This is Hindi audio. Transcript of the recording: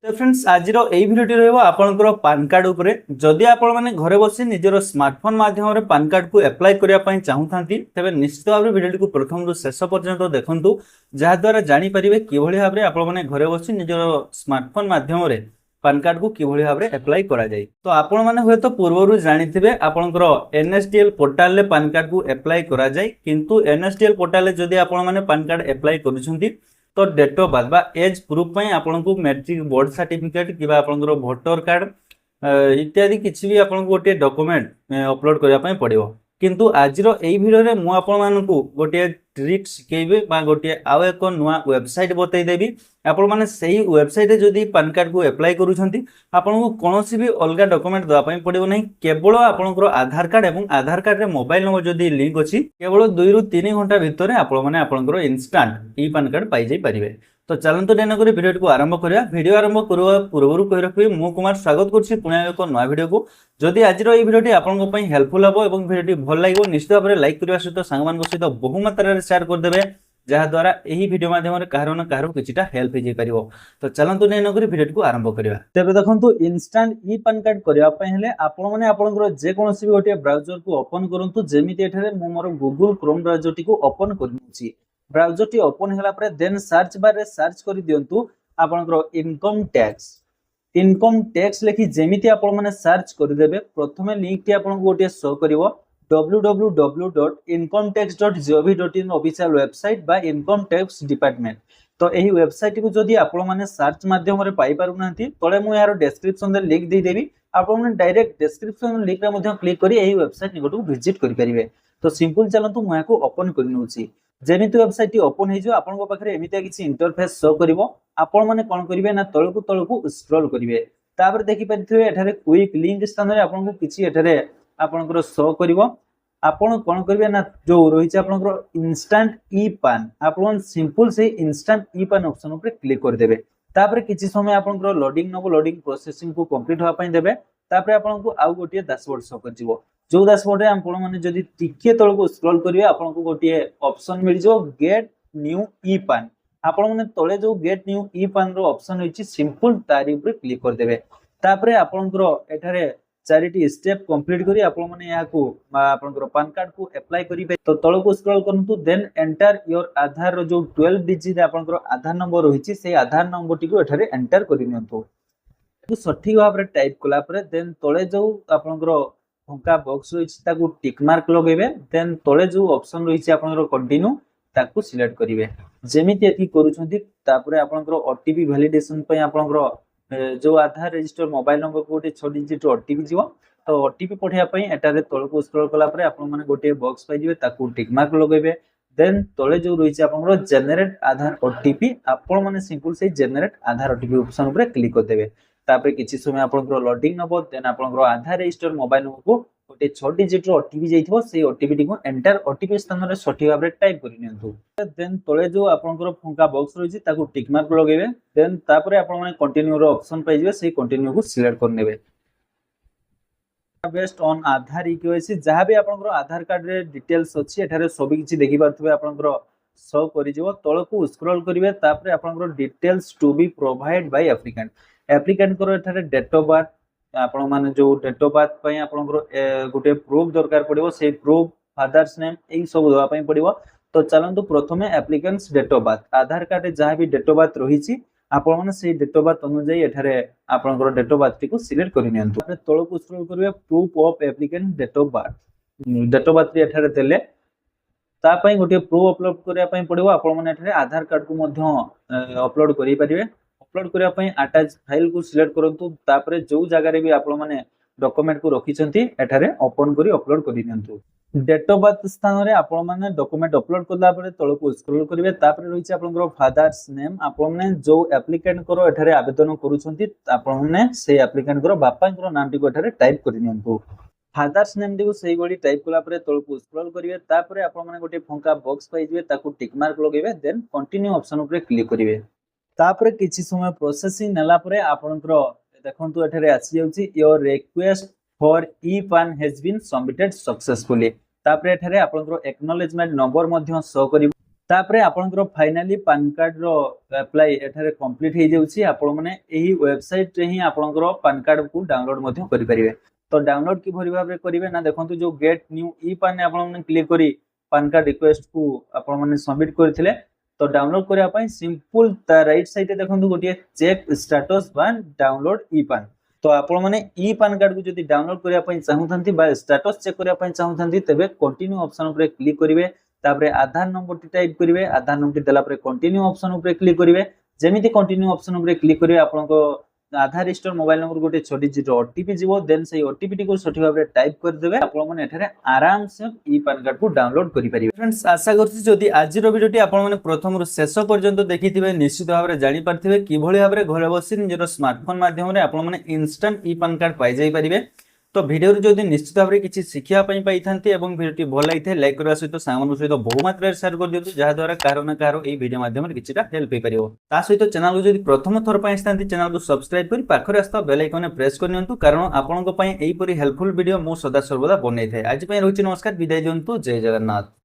तो फ्रेंड्स आज भिडियोटी रहिबो आपनकर पान कार्ड उपरे जदि आपण माने घरे बसी निजर स्मार्टफोन माध्यम रे पान कार्ड को अप्लाई करिया पई चाहुथांती तबे निश्चित भाबरे भिडियोटी को प्रथम रु शेष पर्यंत देखंतु जहा द्वारा जानि परिबे किभଳି भाबरे आपण माने घरे बसी निजर स्मार्टफोन माध्यम रे पान कार्ड को किभଳି भाबरे अप्लाई करा जाय। तो आपण माने होय तो पूर्वरु जानिथिबे आपनकर एनएसडीएल पोर्टल ले पान कार्ड को अप्लाई करा जाय, किंतु एनएसडीएल पोर्टल ले जदि आपण माने पान कार्ड अप्लाई करूछंती तो डेट ऑफ बर्थ बा एज प्रूफ पई आपन को मैट्रिक बोर्ड सर्टिफिकेट किबा आपन को वोटर कार्ड इत्यादि किछि भी आपन को गोटे डॉक्यूमेंट अपलोड करिया पई पड़िबो। किंतु आज एई वीडियो रे मु आपन मान को गोटे ट्रिक सिखेबे बा गोटे आउ एक नुआ वेबसाइट बतै देबी। आपण माने सही वेबसाइट रे जदी पान कार्ड को अप्लाई करूछंती आपन को कोनोसी भी अलगा डॉक्यूमेंट दवा पई पड़िबो नै, केवल आपन को आधार कार्ड एवं आधार कार्ड रे मोबाइल नंबर जदी लिंक अछि केवल 2 रु 3 घंटा भितर आपण माने आपन को इंस्टेंट ई पान कार्ड पाई जाई परिबे। तो चलंतु डेना करी वीडियो को आरंभ करिया। वीडियो आरंभ करबा पूर्वरु कहि रखबी मु कुमार स्वागत करछि पुणे एक नया वीडियो को। जदि आज रो ई वीडियोटी आपन को पई हेल्पफुल हबो एवं वीडियोटी भल लागो निश्चित भाबरे लाइक करिवा सहित संगमान को सहित बहु मात्रा रे शेयर कर देबे जहा द्वारा एही वीडियो माध्यम रे काहरो न काहरो किछिटा हेल्प हे जे परिबो। तो चलंतु डेना करी वीडियो को आरंभ करिया। तबे देखंतु इंस्टेंट ई पान कार्ड करिया पई हेले आपन माने आपन को जे कोनोसी भी गोटे ब्राउजर को ओपन करंतु जेमिति एठारे मु मोर गूगल क्रोम ब्राउजर टी को ओपन करनुछि। ब्राउजर टी ओपन होला परे देन सर्च बार रे सर्च करि दियंतु आपनकर इनकम टैक्स लिखि जेमिति आपन माने सर्च करि देबे प्रथमे लिंक टी आपन को गोटे शो करिवो www.incometax.gov.in ऑफिशियल वेबसाइट बा इनकम टैक्स डिपार्टमेंट। तो एही वेबसाइट को जदी आपन माने सर्च माध्यम रे पाई पारु नांती तळे मु यार डिस्क्रिप्शन रे लिंक दे देबी। आपन माने डायरेक्ट डिस्क्रिप्शन लिंक रे मध्ये क्लिक करी एही वेबसाइट निकटू विजिट करि परिबे। तो सिंपल चलंतु मु याको ओपन करि नउची। जेमिति वेबसाइट टी ओपन हे जो आपन को पाखरे एमितिया किछि इंटरफेस शो करिवो। आपन माने कोन करिवे ना तळकु स्क्रॉल करिवे तापर देखि परिथिबे एठारे क्विक लिंक स्थान रे आपन को किछि एठारे आपन को शो करिवो। आपन कोन करिवे ना जो रहिछि आपन को इंस्टेंट ई पान आपन सिंपल से इंस्टेंट ई पान ऑप्शन ऊपर क्लिक कर देबे। तापर किछि समय आपन को लोडिंग नबो लोडिंग प्रोसेसिंग को कंप्लीट होआ पई देबे। तापर आपन को आउ गोटिए डैशबोर्ड शो कर जिवो। जो डैशबोर्ड रे आपन माने जदी टिके तळको स्क्रॉल करिवे आपन को गोटिए ऑप्शन मिल जो गेट न्यू ई पान। आपन माने तळे जो गेट न्यू ई पान रो ऑप्शन होइछि सिंपल तारि ऊपर क्लिक कर देबे। तापर आपन को एठारे चारिटी स्टेप कंप्लीट करी आपन माने याको आपन को पान कार्ड को अप्लाई करिवे। तो तळको स्क्रॉल करंतु देन एंटर योर आधार रो जो 12 डिजिट आपन को आधार नंबर रहिछि से आधार नंबर टी को एठारे एंटर करि नियंतु। सठिक भाबरे टाइप कला परे देन तळे जो आपन को फंका बॉक्स रहिछि ताकू टिक मार्क लगेबे। देन तळे जो ऑप्शन रहिछि आपन को कंटिन्यू ताकू सिलेक्ट करिवे। जेमिति एथि करूछंती तापरे आपन को ओटीपी वैलिडेशन पय आपन को जो आधार रजिस्टर मोबाइल नंबर को गोटे 6 डिजिट ओटीपी जीवो। तो ओटीपी पठिया पई एटारे तळको स्क्रॉल कला परे आपन माने गोटे बॉक्स पाइ जिवे ताकू टिक मार्क लगेबे। देन तळे जो रहिछि आपन को जनरेट आधार ओटीपी आपन माने सिंपल से जनरेट आधार ओटीपी ऑप्शन ऊपर क्लिक कर देबे। तापर किछि समय आपन को लोडिंग नबो देन आपन को आधार रजिस्टर मोबाइल नंबर को गोटे 6 डिजिट रो ओटीपी जाइथिबो से ओटीपी टी को एंटर ओटीपी स्थान रे सठी भाबरे टाइप करि नियंतु। देन तळे जो आपन को फंका बॉक्स रहिछि ताकू टिक मार्क लगेबे। देन तापरे आपन माने कंटिन्यू रो ऑप्शन पाइ जिवे से कंटिन्यू को सिलेक्ट कर नेबे। बेस्ड ऑन आधार इक्वेसी जहां भी आपन को आधार कार्ड रे डिटेल्स अछि एठारे सब किछि देखि पारथबे आपन को शो करि जिवो। तळको स्क्रॉल करिवे तापरे आपन को details to be provide by applicant करो एठारे डेट ऑफ बर्थ आपण माने जो डेट ऑफ बर्थ पई आपण गोटे प्रूफ दरकार पड़िबो से प्रूफ फादर्स नेम एई सब दवा पई पड़िबो। तो चलंतु प्रथमे applicants date of birth Aadhaar card रे जहां भी डेट ऑफ बर्थ रहिछि आपण माने सेही डेट ऑफ बर्थ अनुसार एठारे आपण को डेट ऑफ बर्थ टी को सिलेक्ट करि नियंतु। आपने तळको स्क्रॉल करिवे proof of applicant date of birth रे एठारे देले ता पई गोटे प्रूफ अपलोड करिया पई पड़िबो। आपण माने एठारे आधार कार्ड को मध्य अपलोड करि परिबे। अपलोड करिया पई अटैच फाइल को सिलेक्ट करंतु तापरे जो जगह रे भी आपण माने डॉक्यूमेंट को रखिसंती एठारे ओपन करी अपलोड करि नियंतु। डेट ऑफ बर्थ स्थान रे आपण माने डॉक्यूमेंट अपलोड करला परे तळको स्क्रॉल करिवे तापरे रहिछि आपनकर फादर्स नेम आपण माने जो एप्लिकेंट करो एठारे आवेदन करूछंती आपण माने से एप्लिकेंट करो बापांकर नाम टी को एठारे टाइप करि नियंतु। फादर्स नेम टी को सेही बडी टाइप कला परे तळको स्क्रॉल करिवे तापरे आपण माने गोटे फंका बॉक्स पाइ जिवे ताकू टिक मार्क लगेबे। देन कंटिन्यू ऑप्शन ऊपर क्लिक करिवे। तापरे किछि समय प्रोसेसिंग नेला परे आपनकर देखंतु एठारे आसी जाउची योर रिक्वेस्ट फॉर ई पान हैज बीन सबमिटेड सक्सेसफुली। तापरे एठारे आपनकर एक्नॉलेजमेंट नंबर मध्ये शो करिवो। तापरे आपनकर फाइनली पैन कार्ड रो अप्लाई एठारे कंप्लीट हे जाउची आपण माने एही वेबसाइट रे ही आपनकर पैन कार्ड को डाउनलोड मध्ये करि परिबे। तो डाउनलोड कि भरि भाबरे करिवे ना देखंतु जो गेट न्यू ई पैन आपण माने क्लिक करी पैन कार्ड रिक्वेस्ट को आपण माने सबमिट करथिले। तो डाउनलोड करिया पई सिंपल ता राइट साइड रे देखंतु गोटे चेक स्टेटस बा डाउनलोड ई पैन। तो आपण माने ई पैन कार्ड को जदी डाउनलोड करिया पई चाहुथंती बा स्टेटस चेक करिया पई चाहुथंती तबे कंटिन्यू ऑप्शन ऊपर क्लिक करिवे। तापरे आधार नंबर टी टाइप करिवे। आधार नंबर टी देला परे कंटिन्यू ऑप्शन ऊपर क्लिक करिवे। जेमिति कंटिन्यू ऑप्शन ऊपर क्लिक करिवे आपनको आधार रजिस्टर मोबाइल नंबर गोटे 6 डिजिट ओटीपी जीवो देन से ओटीपी टी को सठी भाबरे टाइप कर देबे। आपण माने एठारे आराम से ई पैन कार्ड को डाउनलोड करि परिबे। फ्रेंड्स आशा करछि जदि आज रो वीडियो टी आपण माने प्रथम रु शेष पर्यंत देखिथिबे निश्चित भाबरे जानि पारथिबे किभଳି भाबरे घरे बसी निजर स्मार्टफोन माध्यम रे आपण माने इंस्टेंट ई पैन कार्ड पाइ जाई परिबे। तो वीडियो रे जदि निश्चित भाबरे किछि शिखिया पई पाइथांती एवं वीडियो टी भल लागिथे लाइक करबा सहित सामन सहित बहु मात्रा रे शेयर कर दियौ जहा द्वारा कारो ना कारो ए वीडियो माध्यम रे किछिटा हेल्प हे परिबो। ता सहित चैनल को जदि प्रथम थर पई आस्थांती चैनल को सब्सक्राइब करी पाखरे आस्था बेल आइकन ने प्रेस कर नियंतु कारण आपनक पई एई परि हेल्पफुल वीडियो मो सदा सर्वदा बनै थाए। आज पई रहउछि नमस्कार विदाय दियंतु जय जगन्नाथ।